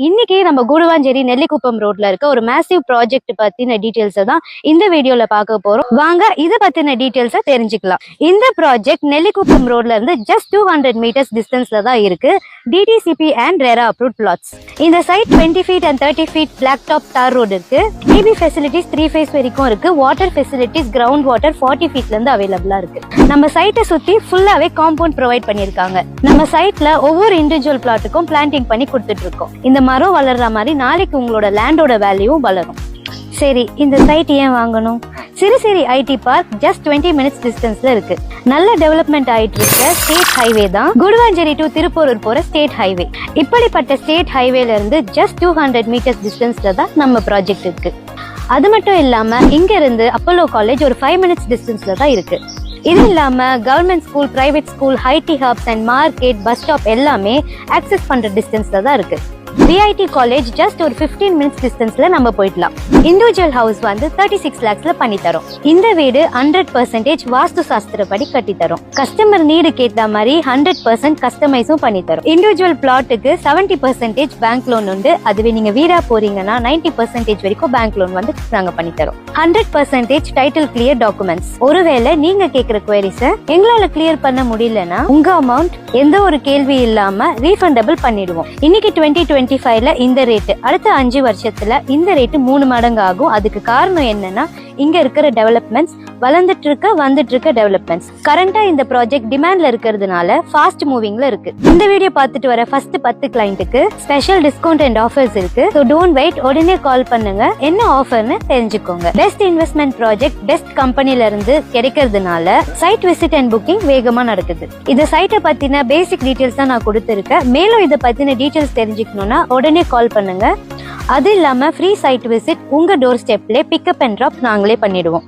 இன்னைக்கு நம்ம கூடுவாஞ்சேரி நெல்லிக்குப்பம் ரோட்ல இருக்க ஒரு மேசிவ் ப்ராஜெக்ட் பத்தின டீடைல்ஸ் தான் இந்த வீடியோல பார்க்க போறோம். வாங்க இத பத்தின டீடைல்ஸ தெரிஞ்சுக்கலாம். இந்த ப்ராஜெக்ட் நெல்லிக்குப்பம் ரோட்ல இருந்து ஜஸ்ட் 200 மீட்டர்ஸ் டிஸ்டன்ஸ்ல தான் இருக்கு. DTCP and RERA approved plots. இந்த side 20 feet and 30 feet black top tar road இருக்கு. EB ஃபெசிலிட்டிஸ் 3 phase வரைக்கும் இருக்கு. வாட்டர் ஃபெசிலிட்டிஸ் கிரவுண்ட் வாட்டர் 40 feetல இருந்து அவைலபிளா இருக்கு. நம்ம சைட்டை சுத்தி ஃபுல்லாவே காம்பவுண்ட் ப்ரொவைட் பண்ணிருக்காங்க. நம்ம சைட்ல ஒவ்வொரு இண்டிவிஜுவல் பிளாட்டுக்கும் பிளான்டிங் பண்ணி கொடுத்துட்டு இருக்கோம். இந்த மரம் வளர்ற மாதிரி நாளைக்கு உங்களோட லேண்டோட வேல்யூ வளரும். சரி, இந்த சைட் ஏன் வாங்கணும்? Siruseri IT park just 20 minutes டிஸ்டன்ஸ்ல இருக்கு. நல்ல டெவலப்மெண்ட் ஆயிட்டு இருக்க ஸ்டேட் ஹைவே தான் கூடுவாஞ்சேரி டு திருப்பூர் போற ஸ்டேட் ஹைவே. இப்படிப்பட்ட ஸ்டேட் ஹைவேல இருந்து ஜஸ்ட் 200 மீட்டர்ஸ் டிஸ்டன்ஸ்ல தான் நம்ம ப்ராஜெக்ட் இருக்கு. அது மட்டும் இல்லாம இங்க இருந்து அப்போலோ காலேஜ் ஒரு 5 minutes டிஸ்டன்ஸ்ல தான் இருக்கு. இது இல்லாம government school, private school, IT hubs and market, bus stop எல்லாமே ஆக்சஸ் பண்ற டிஸ்டன்ஸ்ல தான் இருக்கு. விஐடி காலேஜ் ஜஸ்ட் ஒரு 15 minutes டிஸ்டன்ஸ்ல நம்ம போயிடலாம். இண்டிவிஜுவல் ஹவுஸ் வந்து 36 lakhsல பண்ணி தரோம். இந்த வீடு 100% வாஸ்து சாஸ்திரப்படி கட்டி தரும். கஸ்டமர் நீடுக்கு ஏத்த மாதிரி 100% கஸ்டமைஸும் பண்ணி தரும். இண்டிவிஜுவல் பிளாட்டுக்கு 70% பேங்க் லோன் உண்டு. அதுவே நீங்க வீடா போறீங்கன்னா 90% வரைக்கும் பேங்க் லோன் வந்து நாங்க பண்ணி தரோம். 100% டைட்டில் கிளியர் டாக்குமெண்ட்ஸ். ஒருவேளை நீங்க கேக்குற குவரிஸ எங்களால கிளியர் பண்ண முடியலன்னா உங்க அமௌண்ட் எந்த ஒரு கேள்வி இல்லாம ரீஃபண்டபிள் பண்ணிடுவோம். இன்னைக்கு 2025ல இந்த ரேட், அடுத்த 5 வருஷத்துல இந்த ரேட் 3 மடங்கு ஆகும். அதுக்கு காரணம் என்னன்னா இங்க இருக்கிற டெவலப்மெண்ட்ஸ், வந்துட்டு இருக்க டெவலப்மெண்ட்ஸ். கரண்டா இந்த ப்ராஜெக்ட் டிமாண்ட்ல இருக்கிறதுனால ஃபாஸ்ட் மூவிங்ல இருக்கு. இந்த வீடியோ பார்த்துட்டு வர ஃபர்ஸ்ட் 10 கிளைண்ட்டுக்கு ஸ்பெஷல் டிஸ்கவுண்ட் அண்ட் ஆஃபர்ஸ் இருக்கு. ஸோ டோன்ட் வெயிட், உடனே கால் பண்ணுங்க. என்ன ஆஃபர்னு தெரிஞ்சுக்கோங்க. பெஸ்ட் இன்வெஸ்ட்மெண்ட் ப்ராஜெக்ட் பெஸ்ட் கம்பெனில இருந்து கிடைக்கிறதுனால சைட் விசிட் அண்ட் புக்கிங் வேகமா நடக்குது. இந்த சைட்டை பத்தின பேசிக் டீடைல்ஸ் தான் நான் கொடுத்திருக்கேன். மேலும் இதை பத்தின டீடைல்ஸ் தெரிஞ்சுக்கணும்னா உடனே கால் பண்ணுங்க. அது இல்லாம ஃப்ரீ சைட் விசிட் உங்க டோர் ஸ்டெப்ல பிக்கப் அண்ட் டிராப் நாங்களே பண்ணிடுவோம்.